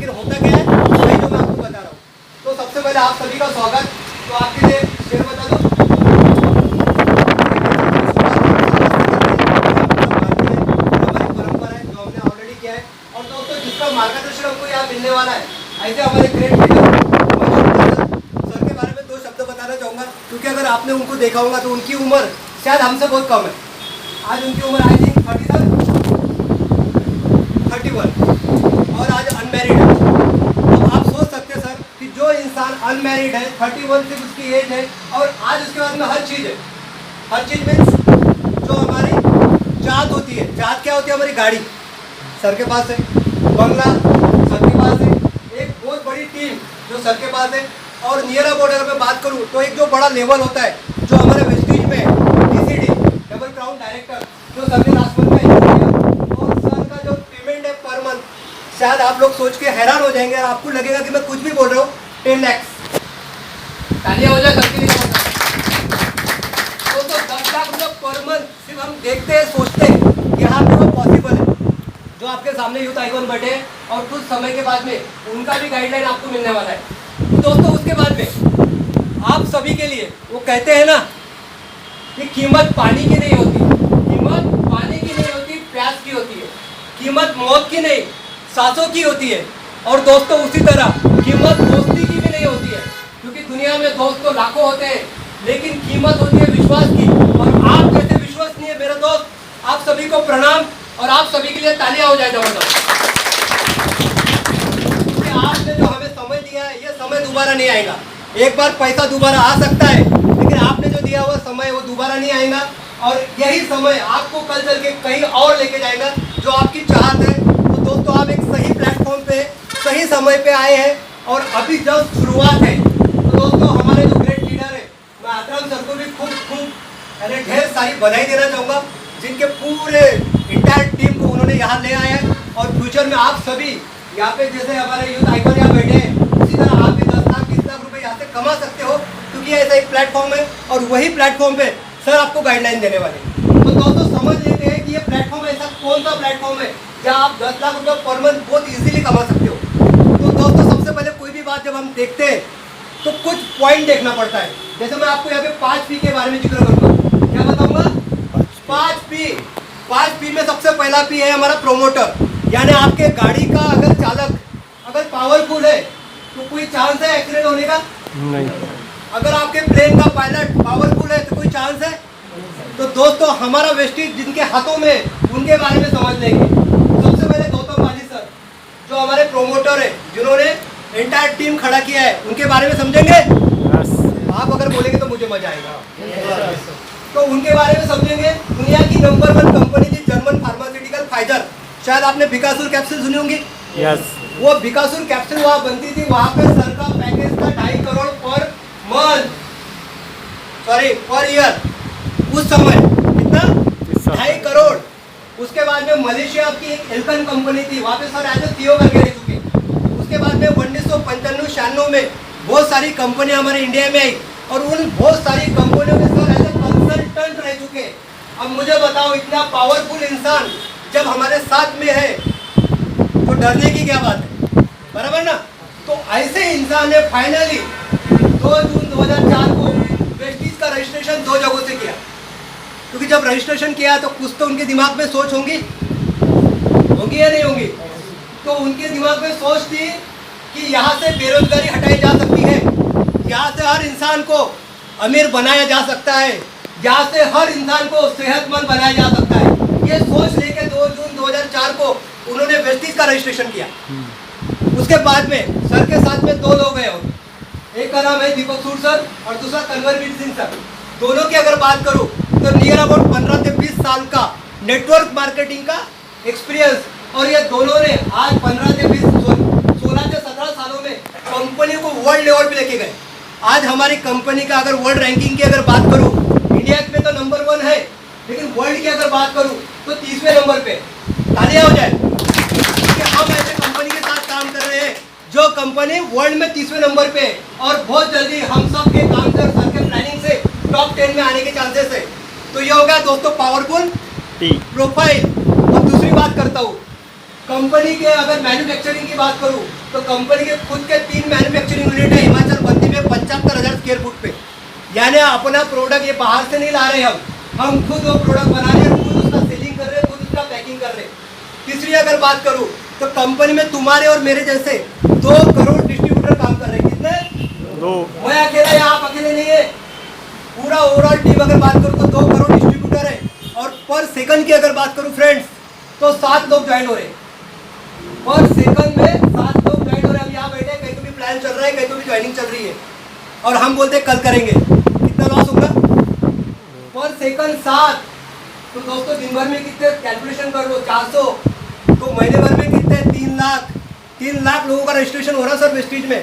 फिर होता क्या है वही जो मैं आपको बता रहा हूँ। तो सबसे पहले आप सभी का स्वागत। तो आपके लिए शेर बता दो, हमारी परंपरा है जो हमने ऑलरेडी किया है। और दोस्तों जिसका मार्गदर्शन हमको यहाँ मिलने वाला है, ऐसे हमारे ग्रेट लीडर सर के बारे में दो शब्द बताना चाहूँगा, क्योंकि अगर आपने उनको देखा होगा तो उनकी उम्र शायद हमसे बहुत कम है। आज उनकी उम्र आई थिंक 31 और आज अनमैरिड है। अब आप सोच सकते हैं सर कि जो इंसान अनमैरिड है, 31 सिर्फ उसकी एज है, और आज उसके बाद में हर चीज़ है। हर चीज़ मीन्स जो हमारी जात होती है, जात क्या होती है? हमारी गाड़ी सर के पास है, बंगला सर के पास है, एक बहुत बड़ी टीम जो सर के पास है। और नियर अबाउट अगर मैं बात करूँ तो एक जो बड़ा लेवल होता है जो हमारे वेस्टिज में DCD डबल क्राउन डायरेक्टर जो सर के लास्ट मंथ में, और सर का जो पेमेंट है पर मंथ, शायद आप लोग सोच के हैरान हो जाएंगे और आपको लगेगा कि मैं कुछ भी बोल रहा हूँ। 10 लाख तालियां हो जाए सर के लिए। तो 10 लाख रुपये पर मंथ सिर्फ हम देखते हैं, सोचते हैं यहाँ पे वो पॉसिबल है। जो आपके सामने यूथ आइकॉन बैठे हैं और कुछ समय के बाद में उनका भी गाइडलाइन आपको मिलने वाला है। तो दोस्तों उसके बाद में आप सभी के लिए वो कहते हैं ना कि कीमत पानी की नहीं होती, कीमत पानी की नहीं होती, प्यास की होती है। कीमत मौत की नहीं, सांसों की होती है। और दोस्तों उसी तरह कीमत दोस्ती की भी नहीं होती है, क्योंकि दुनिया में दोस्त तो लाखों होते हैं, लेकिन कीमत होती है विश्वास की। और आप जैसे विश्वसनीय मेरे दोस्त, आप सभी को प्रणाम और आप सभी के लिए तालियां हो जाए जबरदस्त। आपने जो हमें समय दिया है, ये समय दोबारा नहीं आएगा। एक बार पैसा दोबारा आ सकता है, लेकिन आपने जो दिया हुआ समय वो दोबारा नहीं आएगा। और यही समय आपको कल चल के कहीं और लेके जाएगा जो आपकी चाहत है। तो दोस्तों आप एक सही प्लेटफॉर्म पे सही समय पे आए हैं और अभी जब शुरुआत है। तो दोस्तों हमारे जो ग्रेट लीडर है, मैं आतराम सर को भी खूब ढेर सारी बधाई देना चाहूँगा, जिनके पूरे इंटायर टीम को उन्होंने यहाँ ले आया है। और फ्यूचर में आप सभी यहाँ पे जैसे हमारे यूथ आइकॉन यहाँ बैठे हैं, उसी तरह आप भी 10 लाख 20 लाख रुपए यहाँ से कमा सकते हो, क्योंकि ऐसा एक प्लेटफॉर्म है और वही प्लेटफॉर्म पे सर आपको गाइडलाइन देने वाले हैं। तो दोस्तों समझ लेते हैं कि ये प्लेटफॉर्म ऐसा कौन सा प्लेटफॉर्म है जहाँ आप 10 लाख रुपये पर मंथ बहुत ईजिली कमा सकते हो। तो दोस्तों सबसे पहले कोई भी बात जब हम देखते हैं तो कुछ पॉइंट देखना पड़ता है। जैसे मैं आपको यहाँ पे 5P के बारे में जिक्र करूँगा। क्या बताऊँगा? 5P में सबसे पहला P है हमारा प्रोमोटर, यानी आपके गाड़ी का अगर चालक अगर पावरफुल है तो कोई चांस है एक्सीडेंट होने का? नहीं। अगर आपके प्लेन का पायलट पावरफुल है तो कोई चांस है? तो दोस्तों हमारा वेस्टिज जिनके हाथों में, उनके बारे में समझ लेंगे। सबसे पहले गौतम बाली सर जो हमारे प्रोमोटर है, जिन्होंने एंटायर टीम खड़ा किया है, उनके बारे में समझेंगे? आप अगर बोलेंगे तो मुझे मजा आएगा। तो उनके बारे में समझेंगे। दुनिया की नंबर 1 कंपनी थी जर्मन फार्मास्यूटिकल फाइजर, शायद आपने बिकासुर कैप्सूल सुनी होंगी। वो बिकासुर कैप्सूल वहाँ बनती थी, वहाँ पे सर का पैकेज था 2.5 करोड़ पर ईयर। उस समय कितना? 2.5 करोड़। उसके बाद में मलेशिया की एक एल्कन कंपनी थी, वहाँ पे सर एज ए CEO करके रह चुके। उसके बाद में 1995-96 में बहुत सारी कंपनियां हमारे इंडिया में आई, और उन बहुत सारी कंपनियों में सर एज ए कंसल्टेंट रह चुके। अब मुझे बताओ, इतना पावरफुल इंसान जब हमारे साथ में है तो डरने की क्या बात है? बराबर ना? तो ऐसे इंसान ने फाइनली 2 जून 2004 को वेस्टिज का रजिस्ट्रेशन 2 जगहों से किया, क्योंकि जब रजिस्ट्रेशन किया तो कुछ तो उनके दिमाग में सोच होंगी या नहीं होंगी? तो उनके दिमाग में सोच थी कि यहाँ से बेरोजगारी हटाई जा सकती है, यहाँ से हर इंसान को अमीर बनाया जा सकता है, यहाँ से हर इंसान को सेहतमंद बनाया जा सकता है। ये सोच लेके 2 जून 2004 को उन्होंने वेस्टिज का रजिस्ट्रेशन किया। उसके बाद में सर के साथ में 2 लोग हैं, एक का नाम है दीपक सूद सर और दूसरा कन्वरवीर सिंह सर। दोनों की अगर बात करूं तो नियर अबाउट 15 से 20 साल का नेटवर्क मार्केटिंग का एक्सपीरियंस, और ये दोनों ने आज 16 से 17 सालों में कंपनी को वर्ल्ड लेवल पे लेके गए। आज हमारी कंपनी का अगर वर्ल्ड रैंकिंग की अगर बात करूं, इंडिया में तो नंबर 1 है, लेकिन वर्ल्ड की अगर बात करूं तो 30वें नंबर पे। तालियां हो जाए कि हम ऐसे कंपनी के साथ काम कर रहे हैं जो कंपनी वर्ल्ड में 30वें नंबर पे है, और बहुत जल्दी हम सब के काम से, सर के प्लानिंग से टॉप 10 में आने के चांसेस है। तो ये हो गया दोस्तों पावरफुल प्रोफाइल। और दूसरी बात करता हूँ, कंपनी के अगर मैन्युफैक्चरिंग की बात करूँ तो कंपनी के खुद के 3 मैन्युफैक्चरिंग यूनिट है हिमाचल बंदी में 75,000 स्क्वायर फुट पे। यानी अपना प्रोडक्ट ये बाहर से नहीं ला रहे हम खुद वो प्रोडक्ट बना रहे हैं, खुद उसका सेलिंग कर रहे हैं, खुद उसका पैकिंग कर रहे हैं। तीसरी अगर बात करूँ तो कंपनी में तुम्हारे और मेरे जैसे 2 करोड़ डिस्ट्रीब्यूटर काम कर रहे हैं। कितने? 2। मैं अकेला या आप अकेले नहीं है, पूरा ओवरऑल टीम अगर बात करूँ तो 2 करोड़ डिस्ट्रीब्यूटर है। और पर सेकंड की अगर बात करूँ फ्रेंड्स तो 7 लोग ज्वाइन हो रहे हैं। पर सेकंड में 7 लोग ज्वाइन हो रहे हैं। हम यहाँ बैठे हैं, कहीं तो भी प्लान चल रहा है, कहीं तो भी ज्वाइनिंग चल रही है और हम बोलते हैं कल करेंगे। कितना लॉस होगा? पर सेकंड 7। तो दोस्तों दिन भर में कितने कैलकुलेशन कर लो, 400, तो महीने भर में कितने? 3 लाख। 3 लाख लोगों का रजिस्ट्रेशन हो रहा सर वेस्टीज में।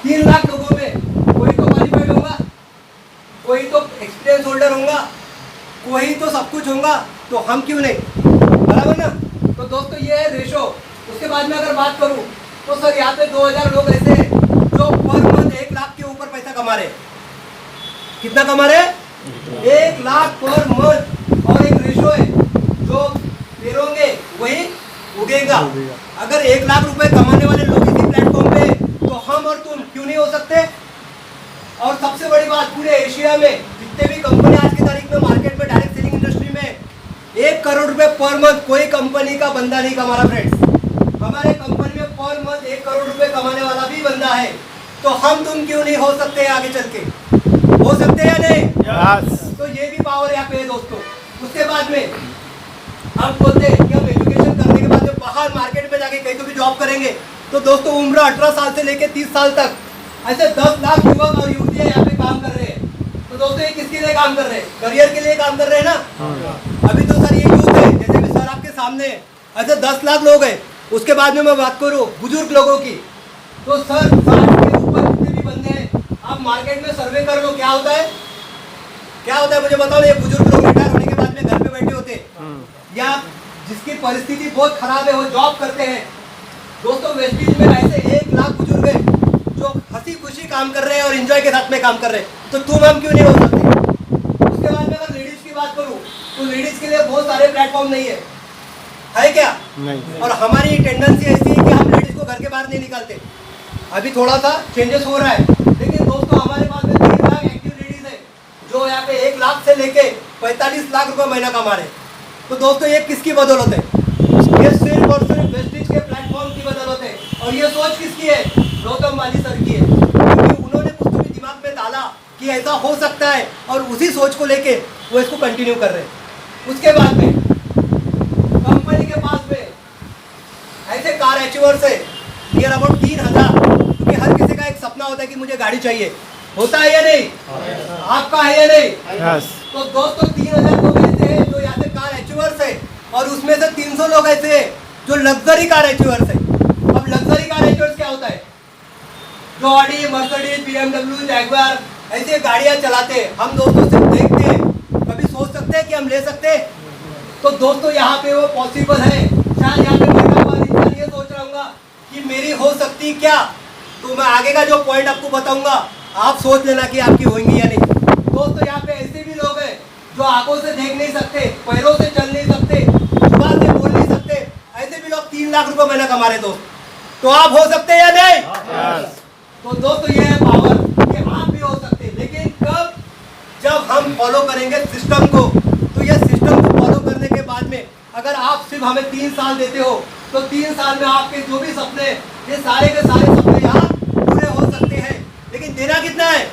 3 लाख लोगों में कोई तो क्वालिफाइड होगा, कोई तो एक्सपीरियंस होल्डर होगा, कोई तो सब कुछ होगा, तो हम क्यों नहीं? बराबर ना? तो दोस्तों ये है रेशो। उसके बाद में अगर बात करूं तो सर यहाँ पे 2000 लोग ऐसे हैं जो पर मंथ 1 लाख के ऊपर पैसा कमा रहे। कितना कमा रहे? 1 लाख पर मंथ। और एक रेशो है, जो पेरोगे वही उगेगा। अगर 1 लाख रुपए कमाने वाले लोग इसी प्लेटफॉर्म पे तो हम और तुम क्यों नहीं हो सकते? और सबसे बड़ी बात, पूरे एशिया में जितने भी कंपनी आज की तारीख में मार्केट में डायरेक्ट सेलिंग इंडस्ट्री में 1 करोड़ रुपए पर मंथ कोई कंपनी का बंदा नहीं कमा रहा फ्रेंड्स। हमारे कंपनी में पर मंथ 1 करोड़ रुपए कमाने वाला भी बंदा है। तो हम तुम क्यों नहीं हो सकते आगे चल के? हो सकते हैं या नहीं? yes. तो ये भी पावर यहाँ पे है दोस्तों। उसके बाद में हम बोलते हैं कि हम एजुकेशन करने के बाद में बाहर मार्केट में जाके कहीं तो भी जॉब करेंगे। तो दोस्तों उम्र 18 साल से लेकर 30 साल तक ऐसे 10 लाख युवक और युवतियां यहाँ पे काम कर रहे हैं। तो दोस्तों ये किसके लिए काम कर रहे हैं? करियर के लिए काम कर रहे हैं ना। अभी तो सर ये यूथ है, जैसे भी सर आपके सामने है, ऐसे 10 लाख लोग हैं। उसके बाद में मैं बात करूँ बुजुर्ग लोगों की, तो सर 60 के ऊपर जितने भी बंदे हैं आप मार्केट में सर्वे कर लो, क्या होता है? क्या होता है मुझे बताओ। ये बुजुर्ग लोग रिटायर होने के बाद में घर पे बैठे होते हैं, या जिसकी परिस्थिति बहुत खराब है वो जॉब करते हैं। दोस्तों वेस्टीज में ऐसे 1 लाख बुजुर्ग है जो हंसी खुशी काम कर रहे हैं और एंजॉय के साथ में काम कर रहे हैं। तो तुम हम क्यों नहीं हो सकते? उसके बाद में अगर लेडीज की बात करूं तो लेडीज के लिए बहुत सारे प्लेटफॉर्म नहीं है क्या? नहीं। और हमारी टेंडेंसी ऐसी है कि हम लेडीज को घर के बाहर नहीं निकालते। अभी थोड़ा सा चेंजेस हो रहा है, लेकिन दोस्तों हमारे पास में 3 लाख एक्टिव लेडीज है जो यहाँ पे 1 लाख से लेके 45 लाख रुपए महीना कमा रहे। तो दोस्तों ये किसकी बदौलत है? ये सिर्फ और सिर्फ वेस्टीज के प्लेटफॉर्म की बदौलत है। और ये सोच किसकी है? गौतम वाली सर की है, क्योंकि उन्होंने कुछ तो भी दिमाग में डाला कि ऐसा हो सकता है और उसी सोच को लेके वो इसको कंटिन्यू कर रहे हैं। उसके बाद में कंपनी के पास में ऐसे कार अचीवर्स है नियर अबाउट 3000, क्योंकि हर किसी का एक सपना होता है कि मुझे गाड़ी चाहिए। होता है या नहीं? आपका है या नहीं? तो दोस्तों 3000 लोग ऐसे हैं जो यहाँ से कार अचीवर्स है, और उसमें से 300 लोग ऐसे हैं जो लग्जरी कार अचीवर्स है। अब लग्जरी कार अचीवर्स क्या होता है? जो ऑडी, मर्सिडीज, BMW, जैगुआर ऐसे गाड़ियां चलाते हैं। हम दोस्तों सिर्फ देखते हैं, कभी सोच सकते हैं कि हम ले सकते हैं? तो दोस्तों यहाँ पे वो पॉसिबल है। शायद यहाँ पे बैठा हुआ इंसान ये सोच रहा होगा कि मेरी हो सकती क्या? तो मैं आगे का जो पॉइंट आपको बताऊंगा आप सोच लेना कि आपकी होंगी या नहीं। दोस्तों यहाँ पे ऐसे भी लोग हैं जो आंखों से देख नहीं सकते, पैरों से चल नहीं सकते, जुबान से बोल नहीं सकते, ऐसे भी लोग 3 लाख रुपए महीना कमा रहे दोस्त। तो आप हो सकते हैं या नहीं? तो दोस्तों ये है पावर कि आप भी हो सकते हैं, लेकिन कब? जब हम फॉलो करेंगे सिस्टम को। तो ये सिस्टम को फॉलो करने के बाद में अगर आप सिर्फ हमें 3 साल देते हो तो 3 साल में आपके जो भी सपने, ये सारे के सारे सपने यहाँ पूरे हो सकते हैं। लेकिन देना कितना है?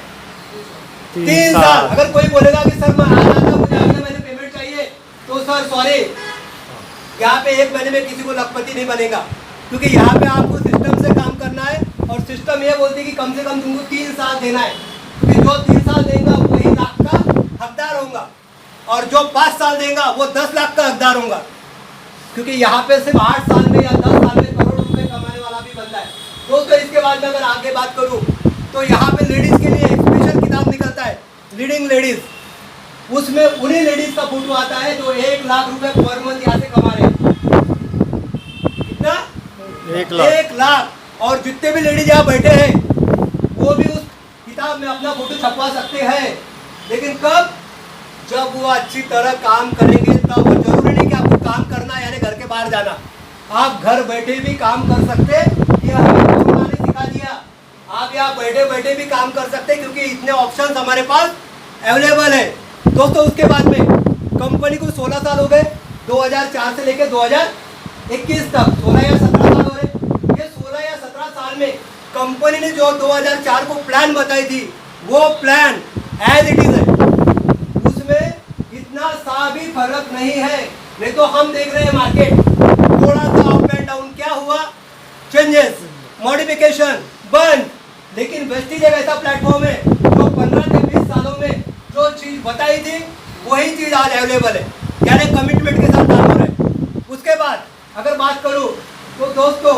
3 साल। अगर कोई बोलेगा कि सर मैं आ जाता, मुझे अगले महीने पेमेंट चाहिए, तो सर सॉरी, यहाँ पे 1 महीने में किसी को लखपति नहीं बनेगा, क्योंकि यहाँ पे आपको सिस्टम से काम करना है। और सिस्टम ये बोलती है कि कम से कम तुमको 3 साल देना है, क्योंकि जो 3 साल देगा वही लाख का हकदार होगा, और जो 5 साल देगा वो 10 लाख का हकदार होगा। क्योंकि यहाँ पे सिर्फ 8 साल में या 10 साल में करोड़ रुपए कमाने वाला भी बनता है दोस्तों। इसके बाद में अगर आगे बात करूँ तो यहाँ पे लेडीज के लिए एक स्पेशल किताब निकलता है, लीडिंग लेडीज। उसमें उन्हीं लेडीज का फोटो आता है जो 1 लाख रुपए पर मंथ यहाँ से कमा रहे हैं। कितना? 1 लाख। और जितने भी लेडीज यहाँ बैठे हैं वो भी उस किताब में अपना फोटो छपवा सकते हैं। लेकिन कब? जब वो अच्छी तरह काम करेंगे तब। जरूरी नहीं कि आपको काम करना यानी घर के बाहर जाना। आप घर बैठे भी काम कर सकते, ये हमें कोरोना ने सिखा दिया। आप यहाँ बैठे बैठे भी काम कर सकते क्योंकि इतने ऑप्शंस हमारे पास अवेलेबल है दोस्तों। उसके बाद में कंपनी को 16 साल हो गए, 2004 से लेकर 2021 तक 16 या 17 साल हो रहे। ये 16 या 17 साल में कंपनी ने जो 2004 को प्लान बताई थी वो प्लान एज इट इज है, उसमें इतना सा भी फर्क नहीं है। नहीं तो हम देख रहे हैं मार्केट थोड़ा सा अप एंड डाउन, क्या हुआ, चेंजेस, मॉडिफिकेशन, बंद। लेकिन वेस्टीज एक ऐसा प्लेटफॉर्म है जो 15 से 20 सालों में जो चीज बताई थी वही चीज आज अवेलेबल है, यानी कमिटमेंट के साथ काम हो रहा है। उसके बाद अगर बात करूं तो दोस्तों,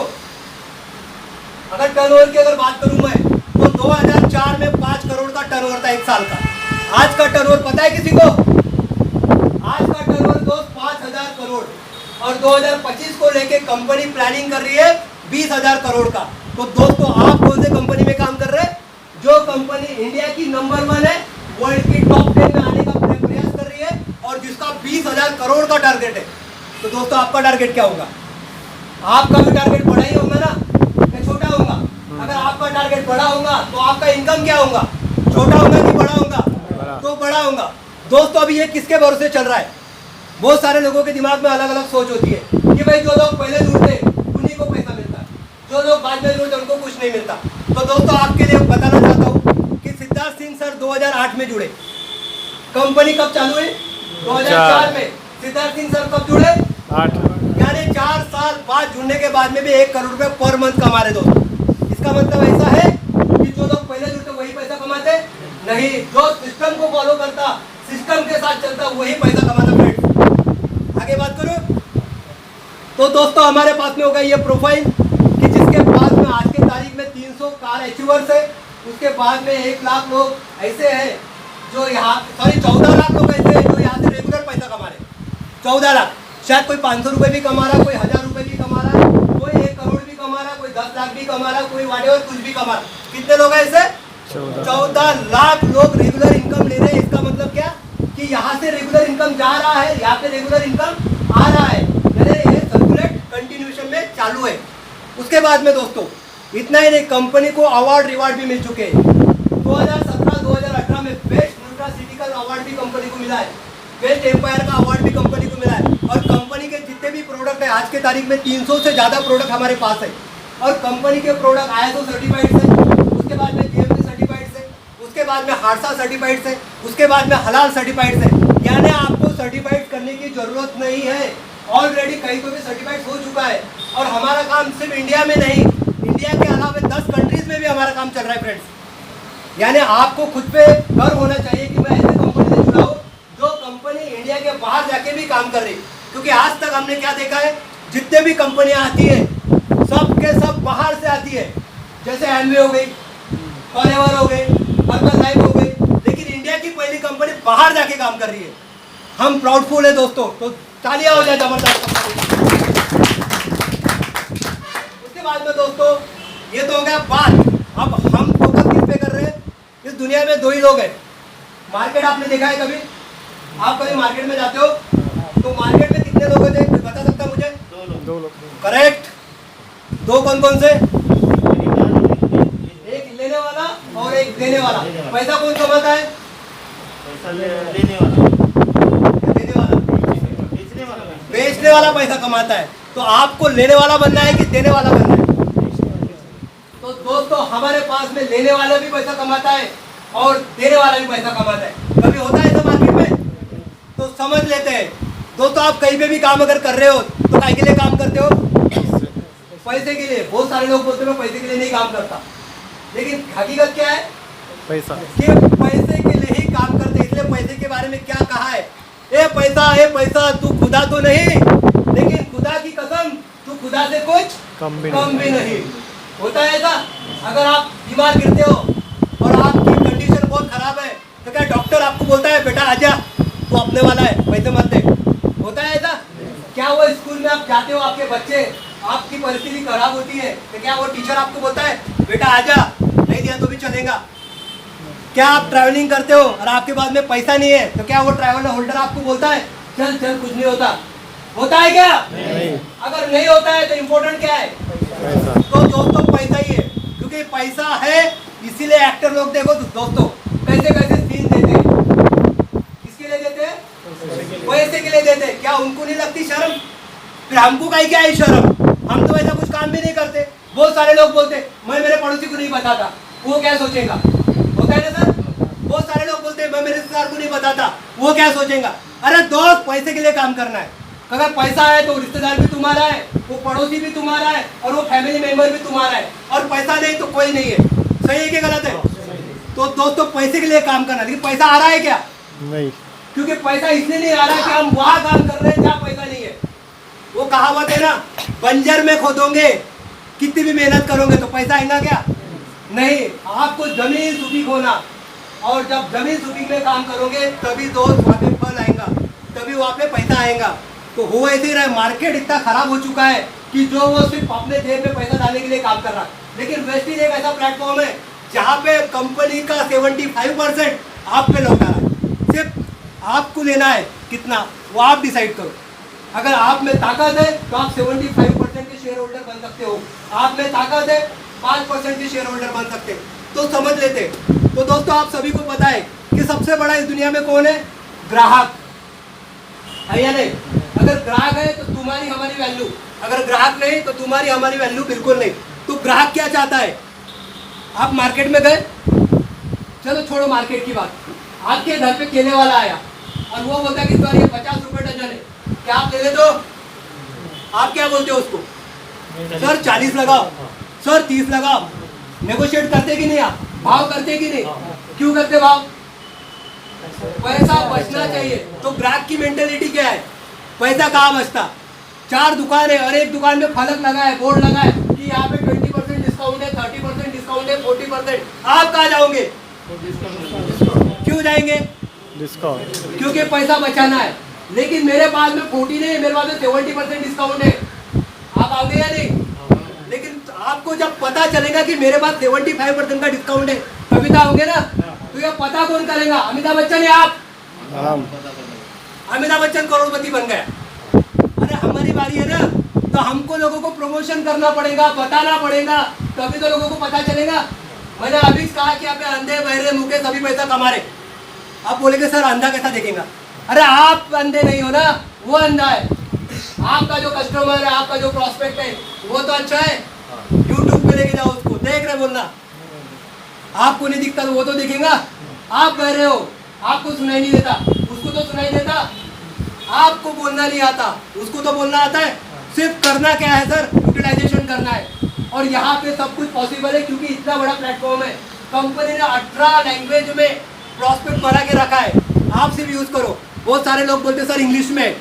अगर टर्नओवर की अगर बात करूं मैं तो 2004 में 5 करोड़ का टर्नओवर था एक साल का। आज का टर्नओवर पता है किसी को? आज का टर्नओवर दोस्त 5000 करोड़, और 2025 को लेके कंपनी प्लानिंग कर रही है 20,000 करोड़ का। तो दोस्तों आप कौन से कंपनी में काम कर रहे हैं? जो कंपनी इंडिया की नंबर 1 है, वर्ल्ड की टॉप 10 में आने का प्रयास कर रही है और जिसका 20,000 करोड़ का टारगेट है। तो दोस्तों आपका टारगेट क्या होगा? आपका भी टारगेट बड़ा ही होगा ना, या छोटा होगा? अगर आपका टारगेट बड़ा होगा तो आपका इनकम क्या होगा? छोटा होगा कि बड़ा होगा? तो बड़ा होगा। दोस्तों अभी ये किसके भरोसे चल रहा है? बहुत सारे लोगों के दिमाग में अलग अलग सोच होती है कि भाई जो लोग पहले जुड़ते उन्हीं को पैसा मिलता है, जो लोग बाद में जुड़ते उनको कुछ नहीं मिलता। तो दोस्तों आपके लिए बताना चाहता हूँ कि सिद्धार्थ सिंह सर 2008 में जुड़े, कंपनी कब चालू हुई? 2004 में। सिद्धार्थ सिंह सर कब जुड़े? 8, यानी 4 साल बाद जुड़ने के बाद में भी 1 करोड़ रुपए पर मंथ कमा रहे दोस्तों। इसका मतलब ऐसा है कि जो लोग पहले जुड़ते वही पैसा कमाते नहीं, जो सिस्टम को फॉलो करता, सिस्टम के साथ चलता, वही पैसा कमाता। फ्रेंड्स आगे बात करूं तो दोस्तों हमारे पास में होगा ये प्रोफाइल कि जिसके पास में आज के तारीख में 300 कार अचीवर्स है। उसके बाद में 1 लाख लोग ऐसे हैं जो यहाँ 14 लाख लोग ऐसे हैं जो यहाँ से रेगुलर पैसा कमा रहे। 14 लाख, शायद कोई 500 रुपए भी कमा रहा, कोई 1000 रुपए भी कमा रहा, कोई 1 करोड़ भी कमा रहा, कोई 10 लाख भी कमा रहा, कोई वाटेवर कुछ भी कमा रहा। कितने लोग हैं ऐसे? 14 लाख लोग रेगुलर इनकम ले रहे हैं। इसका मतलब क्या कि यहाँ से रेगुलर इनकम जा रहा है, यहाँ पे रेगुलर इनकम आ रहा है, ये सर्कुलेट कंटिन्यूएशन में चालू है। उसके बाद में दोस्तों इतना ही नहीं, कंपनी को अवार्ड रिवार्ड भी मिल चुके हैं। 2017-2018 में बेस्ट न्यूट्रासिटिकल अवार्ड भी कंपनी को मिला है, बेस्ट एम्पायर का अवार्ड भी कंपनी को मिला है। और कंपनी के जितने भी प्रोडक्ट है आज के तारीख में 300 से ज्यादा प्रोडक्ट हमारे पास है। और कंपनी के प्रोडक्ट ISO सर्टिफाइड है, उसके बाद में GMP सर्टिफाइड है, उसके बाद में हादसा सर्टिफाइड है, उसके बाद में हलाल सर्टिफाइड है। यानी आपको सर्टिफाइड करने की जरूरत नहीं है, ऑलरेडी कहीं तो भी सर्टिफाइड हो चुका है। और हमारा काम सिर्फ इंडिया में नहीं, इंडिया के अलावा 10 कंट्रीज में भी हमारा काम चल रहा है फ्रेंड्स। यानी आपको खुद पे गर्व होना चाहिए कि मैं ऐसे कंपनी से जुड़ा हूँ जो कंपनी इंडिया के बाहर जाके भी काम कर रही। क्योंकि आज तक हमने क्या देखा है, जितने भी कंपनियां आती है सब के सब बाहर से आती है, जैसे एमवे हो गई, फॉरएवर हो गई, अर्बन लाइफ हो गई, लेकिन इंडिया की पहली कंपनी बाहर जाके काम कर रही है। हम प्राउडफुल है दोस्तों, तो तालियां हो जाए जबरदस्त। उसके बाद में दोस्तों ये तो हो गया बात। अब हम फोकस किस पे कर रहे हैं? इस दुनिया में 2 ही लोग हैं। मार्केट आपने देखा है कभी? आप कभी मार्केट में जाते हो तो मार्केट में कितने लोग होते हैं बता सकता मुझे? 2 लोग। करेक्ट। 2 कौन कौन से? एक लेने वाला और एक देने वाला। पैसा कौन कमाता है? लेने वाला। बेचने वाला पैसा कमाता है। तो आपको लेने वाला बनना है कि देने वाला बनना है? तो दोस्तों हमारे पास में लेने वाला भी पैसा कमाता है और देने वाला भी पैसा कमाता है। कभी होता है ऐसा मार्केट में? तो समझ लेते हैं दोस्तों, आप कहीं पे भी काम अगर कर रहे हो तो काय के लिए काम करते हो? पैसे के लिए। बहुत सारे लोग बोलते हैं पैसे के लिए नहीं काम करता, लेकिन हकीकत क्या है? पैसा। कि पैसे के लिए ही काम करते। इसलिए पैसे के बारे में क्या कहा है? ए पैसा तू खुदा तो नहीं, लेकिन खुदा की कसम तू खुदा से कुछ कम भी नहीं। होता है ऐसा? अगर आप बीमार गिरते हो और आपकी कंडीशन बहुत खराब है तो क्या डॉक्टर आपको बोलता है बेटा आजा तू अपने वाला है पैसे मत दे? होता है ऐसा? क्या वो स्कूल में आप जाते हो, आपके बच्चे, आपकी परिस्थिति खराब होती है तो क्या वो टीचर आपको बोलता है बेटा आजा, नहीं दिया तो भी चलेगा? क्या आप ट्रैवलिंग करते हो और आपके पास में पैसा नहीं है तो क्या वो ट्रैवल होल्डर आपको बोलता है चल चल कुछ नहीं होता? होता है क्या? नहीं। अगर नहीं होता है तो इम्पोर्टेंट क्या है? पैसा। तो दोस्तों पैसा ही है, क्योंकि पैसा है इसीलिए एक्टर लोग देखो दोस्तों कैसे कैसे सीन देते हैं। किसके लिए देते हैं? पैसे के लिए देते हैं। क्या उनको नहीं लगती शर्म? फिर हमको काहे क्या है शर्म? हम तो ऐसा कुछ काम भी नहीं करते। बहुत सारे लोग बोलते मैं मेरे पड़ोसी को नहीं बताता, वो क्या सोचेगा? होता है ना सर? बहुत सारे लोग बोलते मैं मेरे रिश्तेदार को नहीं बताता, वो क्या सोचेगा? अरे दोस्त पैसे के लिए काम करना है। अगर पैसा है तो रिश्तेदार भी तुम्हारा है, वो पड़ोसी भी तुम्हारा है, और वो फैमिली मेंबर भी तुम्हारा है। और पैसा नहीं तो कोई नहीं है। सही है कि गलत है? तो दोस्तों पैसे के लिए काम करना, लेकिन पैसा आ रहा है क्या? नहीं। क्योंकि पैसा इसलिए नहीं आ रहा कि हम वहां काम कर रहे हैं जहाँ पैसा नहीं है। वो कहावत है ना, बंजर में खोदोगे कितनी भी मेहनत करोगे तो पैसा आएगा क्या? नहीं। आपको जमीन सुपीक होना, और जब जमीन सुपीक में काम करोगे तभी दोस्त वहाँ पे फल आएगा, तभी वहाँ पे पैसा आएगा। तो हो ऐसे ही रहा है। मार्केट इतना खराब हो चुका है कि जो वो सिर्फ अपने जेब में पैसा डालने के लिए काम कर रहा है। लेकिन वेस्टिज एक ऐसा प्लेटफॉर्म है जहाँ पे कंपनी का 75% आप पे लौटा रहा है। सिर्फ आपको लेना है कितना, वो आप डिसाइड करो। अगर आप में ताकत है तो आप 75% के शेयर होल्डर बन सकते हो। आप में ताकत है 5% के शेयर होल्डर बन सकते, तो समझ लेते। तो दोस्तों आप सभी को पता है कि सबसे बड़ा इस दुनिया में कौन है? ग्राहक है या नहीं? अगर ग्राहक है तो तुम्हारी हमारी वैल्यू, अगर ग्राहक नहीं तो तुम्हारी हमारी वैल्यू बिल्कुल नहीं। तो ग्राहक क्या चाहता है? आप मार्केट में गए, चलो छोड़ो मार्केट की बात, आपके घर पे केले वाला आया और वो बोलता है कि सर ये 50 रुपए डजन है, क्या आप ले ले? दो। आप क्या बोलते हो उसको? सर 40 लगाओ, सर 30 लगाओ। नेगोशिएट करते कि नहीं? आप भाव करते कि नहीं? क्यों करते भाव? पैसा बचना चाहिए। तो ग्राहक की मेंटेलिटी क्या है? पैसा कहाँ बचता? 4 दुकान है और एक दुकान में फलक लगा है, बोर्ड लगा है कि यहाँ पे 20% डिस्काउंट है, 30% डिस्काउंट है, 40%। आप कहाँ जाओगे? क्यों जाएंगे? डिस्काउंट। क्योंकि पैसा बचाना है। लेकिन मेरे पास में 40 नहीं है, मेरे पास में 70% डिस्काउंट है। आप आओगे या नहीं? लेकिन आपको जब पता चलेगा कि मेरे पास 75% का डिस्काउंट है तभी तो आओगे ना। तो ये पता कौन करेगा? अमिताभ बच्चन या आप? अमिताभ बच्चन करोड़पति बन गया। अरे हमारी बारी है ना, तो हमको लोगों को प्रमोशन करना पड़ेगा, बताना पड़ेगा, तभी तो लोगों को पता चलेगा। मैंने अभी कहा कि आप अंधे बहरे मुके सभी पैसा कमा रहे। आप बोलेंगे सर अंधा कैसा देखेगा? अरे आप अंधे नहीं हो ना, वो अंधा है। आपका जो कस्टमर है, आपका जो प्रॉस्पेक्ट है वो तो अच्छा है। यूट्यूब पे लेके जाओ उसको, देख रहे बोलना। आपको नहीं दिखता तो वो तो दिखेगा। आप बहरे हो, आपको सुनाई नहीं देता, उसको तो सुनाई देता। आपको बोलना नहीं आता, उसको तो बोलना आता है। सिर्फ करना क्या है सर? यूटिलाइजेशन करना है। और यहाँ पे सब कुछ पॉसिबल है क्योंकि इतना बड़ा प्लेटफॉर्म है। कंपनी ने 18 लैंग्वेज में प्रॉस्पेक्ट बना के रखा है, आप सिर्फ यूज करो। बहुत सारे लोग बोलते सर इंग्लिश में,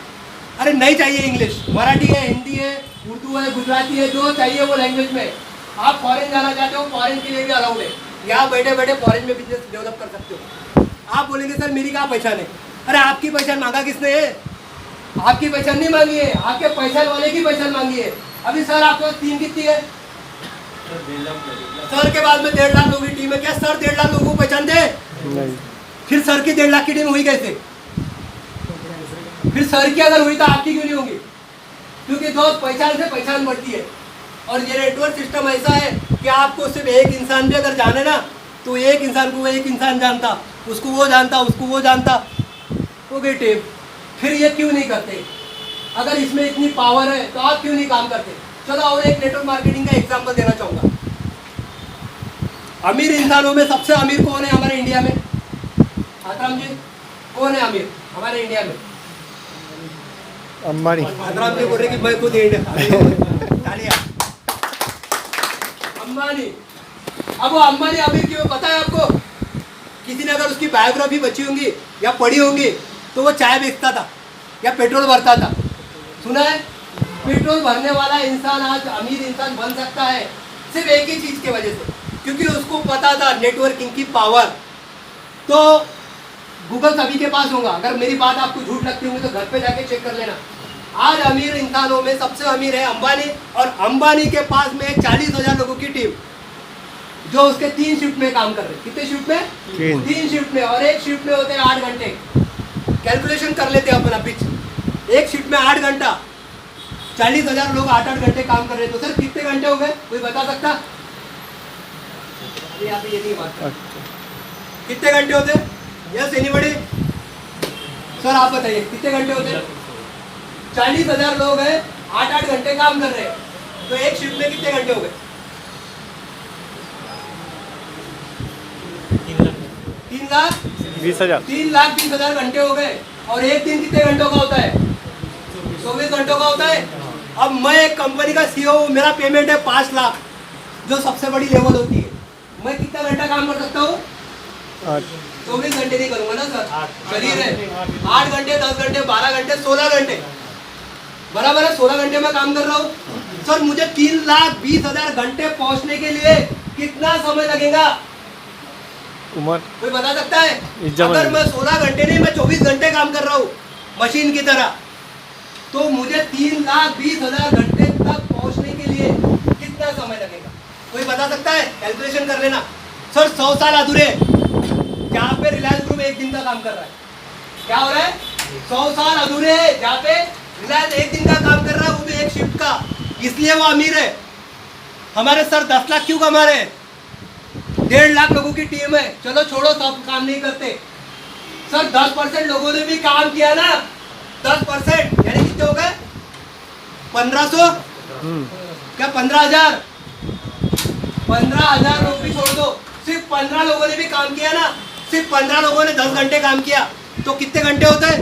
अरे नहीं चाहिए इंग्लिश, मराठी है, हिंदी है, उर्दू है, गुजराती है, जो चाहिए वो लैंग्वेज में। आप फॉरेन जाना चाहते हो, फॉरेन के लिए भी अलाउड है। यहाँ बैठे बैठे फॉरेन में बिजनेस डेवलप कर सकते हो। आप बोलेंगे सर मेरी क्या पहचान है? अरे आपकी पहचान मांगा किसने है? आपकी पहचान नहीं मांगी है, आपके पहचान वाले की पहचान मांगी है। अभी सर आपको टीम कितनी है? सर के बाद में 1.5 लाख लोगों की टीम है। क्या सर 1.5 लाख लोगों को पहचान दे? नहीं। फिर सर की 1.5 लाख की टीम हुई कैसे? फिर सर की अगर हुई तो आपकी क्यों नहीं होगी? क्योंकि दोस्त पहचान से पहचान बढ़ती है। और ये नेटवर्क सिस्टम ऐसा है कि आपको सिर्फ एक इंसान भी अगर जाने ना, तो एक इंसान को वो एक इंसान जानता, उसको वो जानता, उसको वो जानता, हो गई टीम। फिर ये क्यों नहीं करते? अगर इसमें इतनी पावर है तो आप क्यों नहीं काम करते? चलो और एक नेटवर्क मार्केटिंग का एग्जांपल देना चाहूँगा। अमीर इंसानों में सबसे अमीर कौन है हमारे इंडिया में? आतराम जी, कौन है अमीर हमारे इंडिया में? अंबानी। आतराम जी बोल रहे कि मैं खुद तालियां। अंबानी। अब वो अंबानी अमीर क्यों पता है आपको? किसी ने अगर उसकी बायोग्राफी बची होंगी या पढ़ी होंगी तो वो चाय बेचता था या पेट्रोल भरता था। सुना है? पेट्रोल भरने वाला इंसान आज अमीर इंसान बन सकता है सिर्फ एक ही चीज की वजह से, क्योंकि उसको पता था नेटवर्किंग की पावर। तो गूगल सभी के पास होगा। अगर मेरी बात आपको झूठ लगती होगी तो घर पे जाके चेक कर लेना। आज अमीर इंसानों में सबसे अमीर है अंबानी, और अंबानी के पास में 40,000 लोगों की टीम जो उसके 3 शिफ्ट में काम कर रहे हैं। कितने शिफ्ट में? 3 शिफ्ट में। और एक शिफ्ट में होते हैं 8 घंटे। कैलकुलेशन कर लेते हैं अपना पिच। एक शिफ्ट में 8 घंटा, 40,000 लोग 8-8 घंटे काम कर रहे हैं, तो सर कितने घंटे हो गए, कोई बता सकता? अभी यहाँ पे ये नहीं बात, कितने घंटे होते? Yes anybody? सर आप बताइए कितने घंटे होते? 40,000 लोग हैं, 8-8 घंटे काम कर रहे हैं, तो एक शिफ्ट में कितने घंटे हो गए? 20,000 3,20,000 घंटे हो गए। और एक दिन कितने घंटों का होता है? 24 घंटों का होता है। अब मैं एक कंपनी का सीईओ हूँ, मेरा पेमेंट है 5 लाख, जो सबसे बड़ी लेवल होती है। मैं कितना घंटा काम कर सकता हूँ? 24 घंटे नहीं करूंगा ना सर, शरीर है 8 घंटे, 10 घंटे, 12 घंटे, 16 घंटे, बराबर है। 16 घंटे में काम कर रहा हूँ सर। मुझे 3,20,000 घंटे पहुंचने के लिए कितना समय लगेगा? उम्र कोई बता सकता है? इज्जत अगर है। मैं 16 घंटे नहीं, मैं 24 घंटे काम कर रहा हूँ मशीन की तरह, तो मुझे 3,20,000 घंटे तक पहुंचने के लिए कितना समय लगेगा? कोई बता सकता है? कैलकुलेशन कर लेना सर। 100 साल अधूरे, जहाँ पे रिलायंस ग्रुप एक दिन का काम कर रहा है। क्या हो रहा है? 100 साल अधूरे है, जहाँ पे रिलायंस एक दिन का काम कर रहा है, वो भी एक शिफ्ट का, इसलिए वो अमीर है। हमारे सर 10 लाख क्यों कमा रहे हैं? 1.5 लाख लोगों की टीम है। चलो छोड़ो, सब काम नहीं करते सर। 10% लोगों ने भी काम किया ना, 10% यानी कितने हो गए? 1500, क्या 15,000? 15,000 लोग भी छोड़ दो, सिर्फ 15 लोगों ने भी काम किया ना, सिर्फ 15 लोगों ने 10 घंटे काम किया, तो कितने घंटे होते हैं?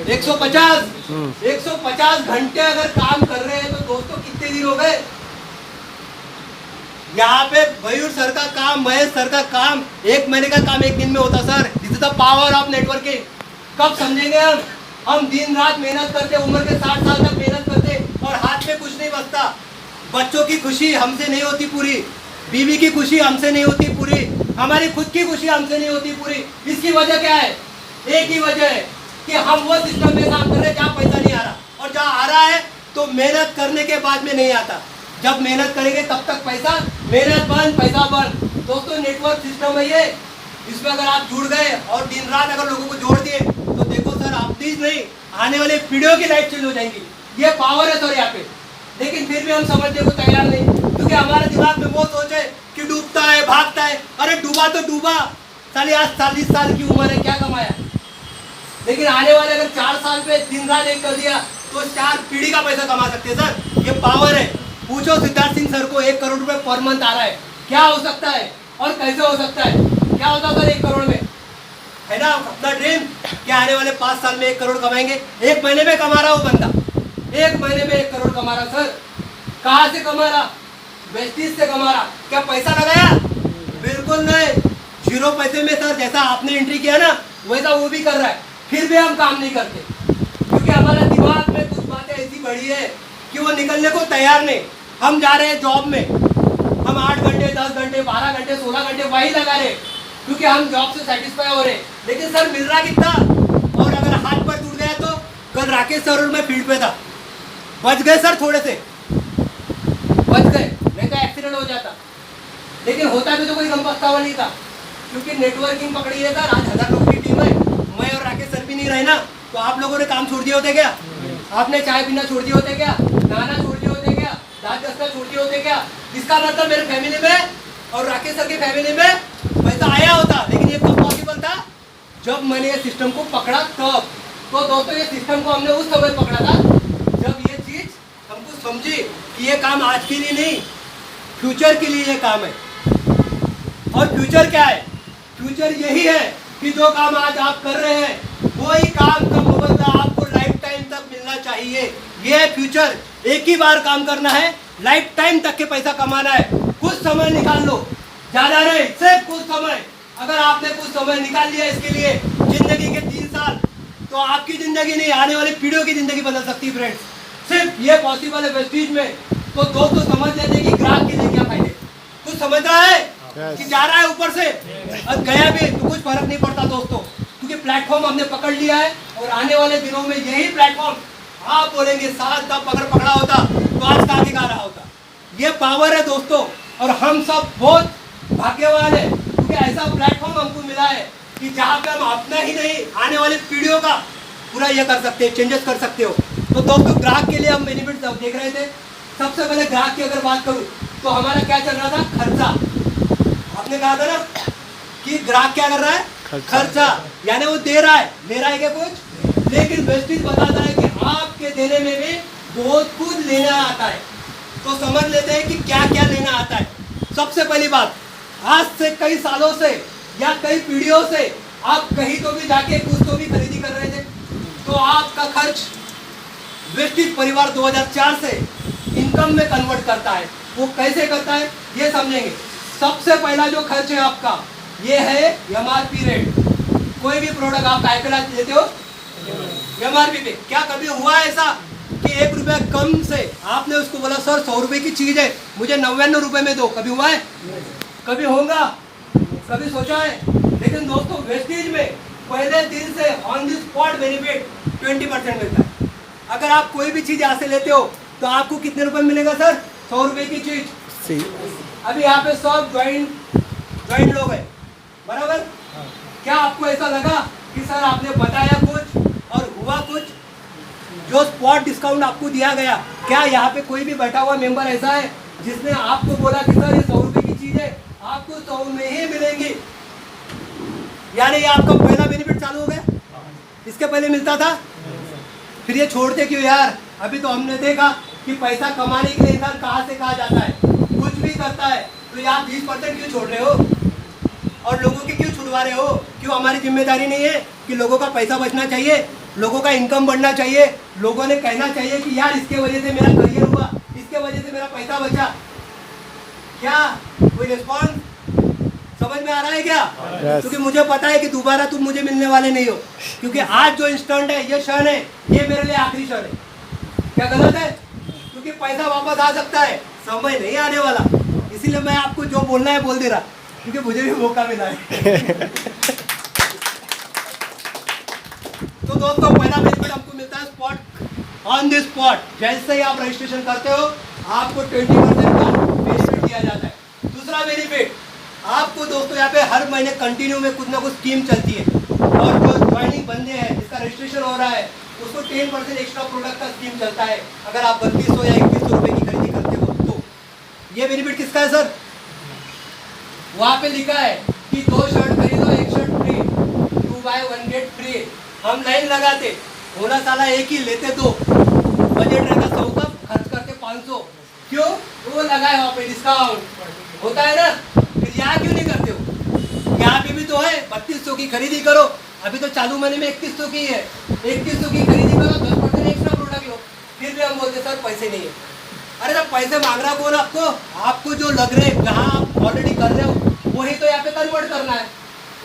150। 150 घंटे अगर काम कर रहे हैं, तो दोस्तों कितने दिन हो गए? यहाँ पे मयूर सर का काम, महेश सर का काम 1 महीने का काम 1 दिन में होता sir. This is the power of networking. कब समझेंगे हम? हम दिन रात मेहनत करते, उम्र के 60 साल तक मेहनत करते, और हाथ में कुछ नहीं बचता। बच्चों की खुशी हमसे नहीं होती पूरी, बीवी की खुशी हमसे नहीं होती पूरी, हमारी खुद की खुशी हमसे नहीं होती पूरी। इसकी वजह क्या है? एक ही वजह है कि हम वो सिस्टम में काम कर रहे हैं जहाँ पैसा नहीं आ रहा, और जहाँ आ रहा है तो मेहनत करने के बाद में नहीं आता। जब मेहनत करेंगे तब तक पैसा, मेहनत बंद पैसा बंद। दोस्तों नेटवर्क सिस्टम है ये, इसमें अगर आप जुड़ गए और दिन रात अगर लोगों को जोड़ दिए, तो देखो सर, आप प्लीज नहीं, आने वाले पीढ़ियों की लाइफ चेंज हो जाएंगी। ये पावर है सर यहाँ पे। लेकिन फिर भी हम समझने को तैयार नहीं, क्योंकि हमारे दिमाग में वो सोच है कि डूबता है, भागता है। अरे डूबा तो डूबा, साली आज 40 साल की उम्र है, क्या कमाया? लेकिन आने वाले अगर 4 साल पे दिन रात एक कर दिया, तो 4 पीढ़ी का पैसा कमा सकते हैं सर। ये पावर है। पूछो सिद्धार्थ सिंह सर को 1 करोड़ रुपए पर मंथ आ रहा है, क्या हो सकता है और कैसे हो सकता है? क्या होता सर 1 करोड़ में? है ना अपना ड्रीम, क्या आने वाले 5 साल में 1 करोड़ कमाएंगे? 1 महीने में कमा रहा वो बंदा, 1 महीने में 1 करोड़ कमा रहा सर। कहाँ से कमा रहा? वेस्टीज से कमा रहा। क्या पैसा लगाया? बिल्कुल नहीं, 0 पैसे में सर। जैसा आपने एंट्री किया ना, वैसा वो भी कर रहा है। फिर भी हम काम नहीं करते, क्योंकि हमारे दिमाग में कुछ बातें ऐसी बढ़ी है कि वो निकलने को तैयार नहीं। हम जा रहे हैं जॉब में, हम 8 घंटे, 10 घंटे, 12 घंटे, 16 घंटे वही लगा रहे, क्योंकि हम जॉब से सेटिस्फाई हो रहे। लेकिन सर मिल रहा कितना? और अगर हाथ पर टूट गया तो? कल राकेश सर और मैं फील्ड पे था, बच गए सर, थोड़े से बच गए, नहीं तो एक्सीडेंट हो जाता। लेकिन होता भी तो कोई गम पछतावा नहीं था, क्योंकि नेटवर्किंग पकड़ी है सर। आज 1000 लोगों की टीम है, मैं और राकेश सर भी नहीं रहे ना, तो आप लोगों ने काम छोड़ दिए होते क्या? आपने चाय पीना छोड़ दिए होते क्या? नहाना छोड़ दिए होते क्या? दांत घसना छोड़ दिए होते क्या? इसका मतलब मेरे फैमिली में और राकेश सर की फैमिली में पैसा आया होता। लेकिन ये कब पॉसिबल था? जब मैंने ये सिस्टम को पकड़ा तब। तो दोस्तों ये सिस्टम को हमने उस समय पकड़ा था जब ये चीज हमको समझी कि ये काम आज के लिए नहीं, फ्यूचर के लिए ये काम है। और फ्यूचर क्या है? फ्यूचर यही है कि जो काम आज आप कर रहे हैं, वही काम का मुआवजा आपको लाइफ टाइम तक मिलना चाहिए। ये है फ्यूचर। एक ही बार काम करना है, लाइफ टाइम तक के पैसा कमाना है। कुछ समय निकाल लो, ज्यादा नहीं, सिर्फ कुछ समय। अगर आपने कुछ समय निकाल लिया इसके लिए, जिंदगी के 3 साल, तो आपकी जिंदगी नहीं, आने वाली पीढ़ियों की जिंदगी बदल सकती है फ्रेंड्स। सिर्फ ये पॉसिबल है वेस्टीज में। तो दोस्तों समझ लेते हैं कि ग्राहक के लिए क्या फायदे। कुछ समझ रहा है कि जा रहा है ऊपर से और गया भी तो कुछ फर्क नहीं पड़ता दोस्तों, क्योंकि प्लेटफॉर्म हमने पकड़ लिया है। और आने वाले दिनों में यही प्लेटफॉर्म, आप बोलेंगे साथ तब अगर पकड़ा होता तो आज कहाँ के गा रहा होता। ये पावर है दोस्तों, और हम सब बहुत भाग्यवान है, क्योंकि ऐसा प्लेटफॉर्म हमको मिला है कि जहाँ पे हम अपना ही नहीं, आने वाली पीढ़ियों का पूरा ये कर सकते हो, चेंजेस कर सकते हो। तो दोस्तों ग्राहक के लिए हम बेनिफिट देख रहे थे। सबसे पहले ग्राहक की अगर बात करूँ तो हमारा क्या चल रहा था, खर्चा। आपने कहा था ना कि ग्राहक क्या कर रहा है, खर्चा, यानी वो दे रहा है, ले रहा है क्या कुछ, लेकिन वेस्टेज बताता है कि आपके देने में भी बहुत कुछ लेना आता है। तो समझ लेते हैं कि क्या क्या लेना आता है। सबसे पहली बात, आज से कई सालों से या कई पीढ़ियों से आप कहीं तो भी जाके कुछ तो भी खरीदी कर रहे थे, तो आपका खर्च वेस्टेज परिवार 2004 से इनकम में कन्वर्ट करता है। वो कैसे करता है ये समझेंगे। सबसे पहला जो खर्च है आपका, ये है एमआरपी रेट। कोई भी प्रोडक्ट आप काय पे लेते हो, एमआरपी पे। क्या कभी हुआ ऐसा कि 1 रुपया कम से आपने उसको बोला सर 100 रुपए की चीज है, मुझे 99 रुपए में दो, कभी हुआ है? कभी होगा? कभी सोचा है? लेकिन दोस्तों वेस्टेज में पहले दिन से ऑन द स्पॉट बेनिफिट 20% मिलता है। अगर आप कोई भी चीज यहाँ से लेते हो तो आपको कितने रुपए मिलेगा सर? 100 रुपए की चीज। अभी यहाँ पे सब ज्वाइंट लोग हैं, बराबर? क्या आपको ऐसा लगा कि सर आपने बताया कुछ और हुआ कुछ? जो स्पॉट डिस्काउंट आपको दिया गया, क्या यहाँ पे कोई भी बैठा हुआ मेंबर ऐसा है जिसने आपको बोला कि सर ये 100 रुपए की चीज है, आपको 100 में ही मिलेंगी? यानी ये आपका पहला बेनिफिट चालू हो गया। इसके पहले मिलता था, फिर ये छोड़ते क्यों यार? अभी तो हमने देखा कि पैसा कमाने के लिए इंसान कहाँ से कहाँ जाता है, कुछ भी करता है। तो ये आप 20% क्यों छोड़ रहे हो और लोगों के क्यों छुड़वा रहे हो? क्यों हमारी जिम्मेदारी नहीं है कि लोगों का पैसा बचना चाहिए, लोगों का इनकम बढ़ना चाहिए, लोगों ने कहना चाहिए कि यार इसके वजह से मेरा करियर हुआ, इसके वजह से मेरा पैसा बचा? क्या कोई रिस्पॉन्स समझ में आ रहा है क्या? क्योंकि मुझे पता है कि दोबारा तुम मुझे मिलने वाले नहीं हो, क्योंकि आज जो इंस्टेंट है, ये क्षण है, ये मेरे लिए आखिरी क्षण है। क्या गलत है? क्योंकि पैसा वापस आ सकता है, समय नहीं आने वाला। इसीलिए मैं आपको जो बोलना है बोल दे रहा, क्योंकि मुझे भी मौका मिला है। तो दोस्तों पहला बेनिफिट आपको मिलता है स्पॉट, ऑन द स्पॉट। जैसे ही आप रजिस्ट्रेशन करते हो आपको 20% का बेनिफिट दिया जाता है। दूसरा बेनिफिट आपको दोस्तों यहाँ पे हर महीने कंटिन्यू में कुछ ना कुछ स्कीम चलती है, और जो ज्वाइनिंग बंदे हैं जिसका रजिस्ट्रेशन हो रहा है उसको 10% एक्स्ट्रा प्रोडक्ट का स्कीम चलता है। अगर आप 3200 या 2100 रुपए की खरीदी करते हो तो ये बेनिफिट किसका है सर? वहाँ पे लिखा है कि 2 शर्ट खरीदो 1 shirt free, 2 buy 1 get free. हम लाइन लगाते, होना साला एक ही, लेते 2, बजट रहता 100 का, खर्च करके 500। क्यों? वो लगाए वहाँ पे डिस्काउंट होता है ना। फिर यहाँ क्यों नहीं करते हो? यहाँ पे भी तो है 3200 की खरीदी करो, अभी तो चालू महीने में 3100 की है, 3100 की खरीदी करो, 10% एक्स्ट्रा प्रोडक्ट लो। फिर भी हम बोलते सर पैसे नहीं है। अरे जब पैसे मांग रहा कौन आपको? आपको जो लग रहे जहाँ आप ऑलरेडी कर रहे हो वही तो यहाँ पे कन्वर्ट करना है।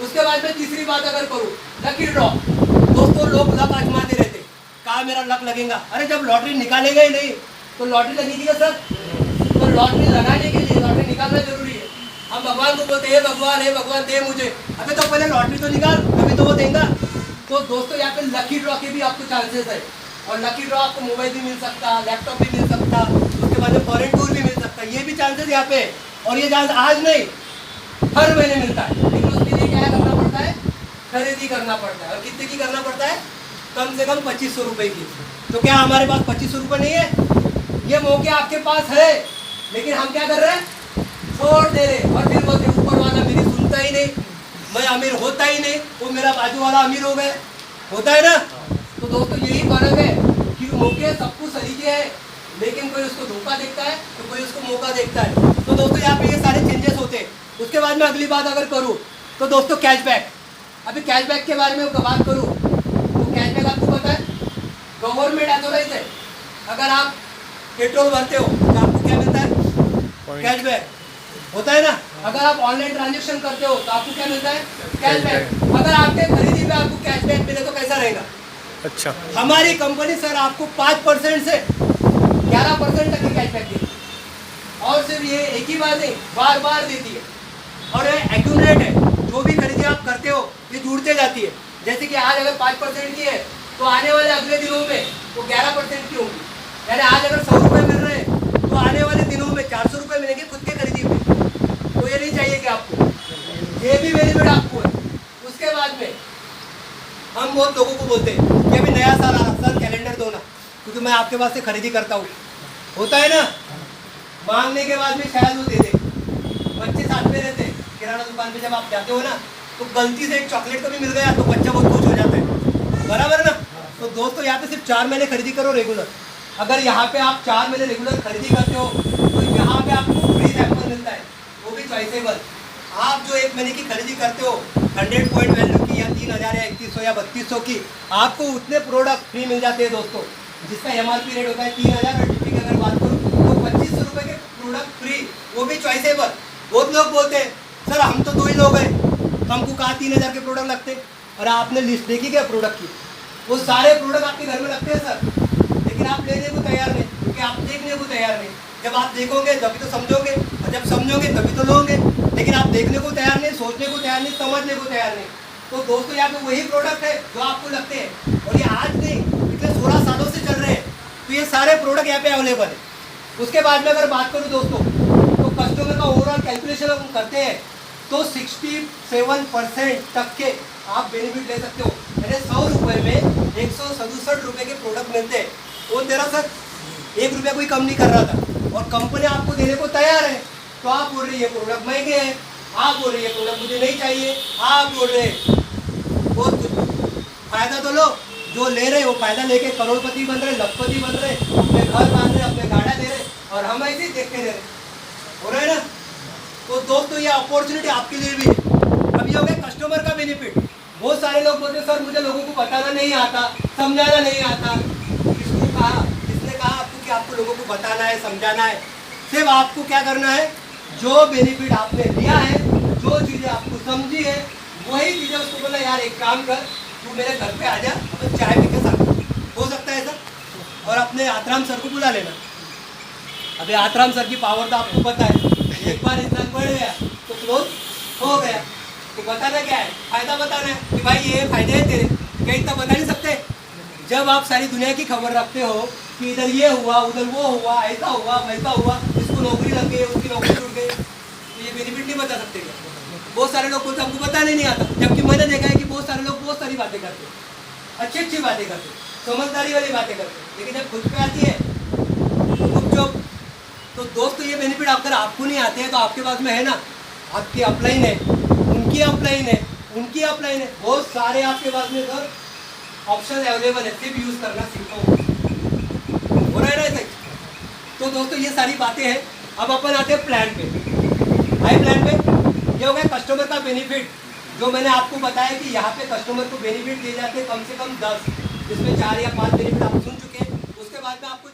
उसके बाद में तीसरी बात अगर करूँ, लकी ड्रॉ। दोस्तों लोग लक आजमाते रहते, कहाँ मेरा लक लगेगा। अरे जब लॉटरी निकालेगा ही नहीं तो लॉटरी लगेगी क्या सर? तो लॉटरी लगाने के लिए लॉटरी निकालना जरूरी है। हम भगवान को बोलते हैं हे भगवान दे मुझे, अबे तो पहले लॉटरी तो निकाल, अभी तो वो देगा। तो दोस्तों यहाँ पे लकी ड्रॉ के भी आपको चांसेस है, और लकी ड्रॉ आपको मोबाइल भी मिल सकता, लैपटॉप भी मिल सकता, उसके बाद में फॉरेन टूर भी मिल सकता, ये भी चांसेस यहाँ पे। और ये चांस आज नहीं, हर महीने मिलता है, लेकिन उसके लिए क्या करना पड़ता है? खरीदी करना पड़ता है। और कितने की करना पड़ता है? कम से कम 2500 रुपए की। तो क्या हमारे पास 2500 रुपये नहीं है? ये मौके आपके पास है, लेकिन हम क्या कर रहे हैं? छोड़ दे रहे। और फिर बोलते ऊपर वाला मेरी सुनता ही नहीं, मैं अमीर होता ही नहीं, वो मेरा बाजू वाला अमीर हो गए, होता है ना। तो दोस्तों यही फर्क है कि मौके सब कुछ सलीके है, लेकिन कोई उसको धोखा देखता है तो कोई उसको मौका देखता है। तो दोस्तों यहाँ पे ये सारे चेंजेस होते हैं। उसके बाद में अगली बात अगर करूँ तो दोस्तों कैशबैक। अभी कैशबैक के बारे में बात करूँ तो कैशबैक आपको पता है गवर्नमेंट ऑथोराइज है। अगर आप पेट्रोल भरते हो तो आपको क्या मिलता है? कैशबैक होता है ना। अगर आप ऑनलाइन ट्रांजेक्शन करते हो तो आपको क्या मिलता है? कैशबैक। अगर आपके खरीदी पे आपको कैशबैक मिले तो कैसा रहेगा? अच्छा। हमारी कंपनी सर आपको 5% से 11% तक की कैशबैक देती है, और सिर्फ ये एक ही बार नहीं, बार बार देती है। और ये एक्यूमुलेट है, जो भी खरीदी आप करते हो ये जुड़ते जाती है। जैसे कि आज अगर 5% की है तो आने वाले अगले दिनों में वो 11% की होगी। यानी आज अगर 100 रुपये मिल रहे हैं तो आने वाले दिनों में 400 रुपये मिलेंगे खुद के खरीदी में। तो ये नहीं चाहिए कि आपको, ये भी बेनिफिट आपको है। उसके बाद में हम बहुत लोगों को बोलते हैं कि अभी नया साल आ रहा, सर कैलेंडर दो ना, क्योंकि मैं आपके पास से खरीदी करता हूँ। होता है ना, मांगने के बाद भी शायद वो दे दे। बच्चे साथ में रहते हैं, किराना दुकान पे जब आप जाते हो ना, तो गलती से एक चॉकलेट कभी मिल गया तो बच्चा बहुत खुश हो जाता है, बराबर ना। तो दोस्तों यहाँ पे सिर्फ 4 महीने खरीदी करो रेगुलर। अगर यहाँ पे आप 4 महीने रेगुलर खरीदी करते हो तो यहाँ पे आपको फ्री सैंपल मिलता है, वो भी चॉइसेबल। आप जो 1 महीने की खरीदी करते हो 100 पॉइंट वैल्यू की या 3000 या 3100 या 3200 की, आपको उतने प्रोडक्ट फ्री मिल जाते हैं दोस्तों, जिसका MRP रेट होता है 3000 और डिपी की अगर बात करूँ तो 2500 रुपये के प्रोडक्ट फ्री, वो भी चॉइसेबल। बहुत लोग बोलते हैं सर हम तो 2 ही लोग हैं, हमको कहाँ 3000 के प्रोडक्ट लगते। और आपने लिस्ट देखी क्या प्रोडक्ट की? वो सारे प्रोडक्ट आपके घर में लगते हैं सर, लेकिन आप लेने को तैयार नहीं, क्योंकि आप देखने को तैयार नहीं। जब आप देखोगे तभी तो समझोगे, और जब समझोगे तभी तो लोगे, लेकिन आप देखने को तैयार नहीं, सोचने को तैयार नहीं, समझने को तैयार नहीं। तो दोस्तों यहाँ पे वही प्रोडक्ट है जो आपको लगते हैं, और ये आज नहीं पिछले 16 सालों से चल रहे हैं। तो ये सारे प्रोडक्ट यहाँ पे अवेलेबल है। उसके बाद में अगर बात करूँ दोस्तों, तो कस्टमर का ओवरऑल कैलकुलेशन हम करते हैं तो 67% तक के आप बेनिफिट ले सकते हो। यानी 100 रुपये में 167 रुपये के प्रोडक्ट मिलते हैं। वो तेरा सर 1 रुपया कोई कम नहीं कर रहा था, और कंपनी आपको देने को तैयार है। तो आप बोल रहे ये प्रोडक्ट महंगे हैं, आप बोल रहे ये प्रोडक्ट मुझे नहीं चाहिए, आप बोल रहे बहुत कुछ। फायदा तो लो, जो ले रहे वो फायदा लेके करोड़पति बन रहे, लखपति बन रहे, अपने घर बांध रहे, अपने गाड़ा दे रहे, और हम ऐसे ही देखते रह रहे। हो रहा है ना। तो दोस्तों ये अपॉर्चुनिटी आपके लिए भी है। अब ये हो गया कस्टमर का बेनिफिट। बहुत सारे लोग बोलते हैं सर मुझे लोगों को बताना नहीं आता, समझाना नहीं आता। किसको कहा, किसने कहा आपको कि आपको लोगों को बताना है, समझाना है? सिर्फ आपको क्या करना है, जो बेनिफिट आपने लिया है, जो चीज़ें आपको समझी है, वही चीज़ें उसको बोला यार एक काम कर, तू मेरे घर पे आ जा, अपन चाय पी के साथ। हो सकता है सर, और अपने आतराम सर को बुला लेना। अभी आतराम सर की पावर तो आपको पता है, एक बार इंसान बढ़ गया तो क्लोज हो गया। तो बताना क्या है, फायदा बताना है कि भाई ये फायदे हैं तेरे, क्या इतना बता नहीं सकते? जब आप सारी दुनिया की खबर रखते हो कि इधर ये हुआ, उधर वो हुआ, ऐसा हुआ, वैसा हुआ, इसको नौकरी लग गई, उसकी नौकरी छूट गई, तो ये बेनिफिट नहीं बता सकते क्या? बहुत सारे लोग बोलते हमको बताने नहीं आता, जबकि मैंने देखा है कि बहुत सारे लोग बहुत सारी बातें करते हैं, अच्छी अच्छी बातें करते हैं, समझदारी वाली बातें करते हैं, लेकिन जब खुद पे आती है चुप। तो दोस्तों ये बेनिफिट अगर आपको नहीं आते हैं तो आपके पास में है ना, आपकी अपलाइन है, उनकी अपलाइन है, उनकी अपलाइन है, बहुत सारे आपके पास में सर ऑप्शन अवेलेबल है, सिर्फ यूज़ करना सीखो। हो रहा है ना ऐसे? तो दोस्तों ये सारी बातें हैं। अब अपन आते हैं प्लान पे। हाई प्लान पे ये हो गया कस्टमर का बेनिफिट, जो मैंने आपको बताया कि यहाँ पे कस्टमर को बेनिफिट दिए जाते हैं कम से कम 10, जिसमें 4 या 5 बेनिफिट आप सुन चुके हैं। उसके बाद में आपको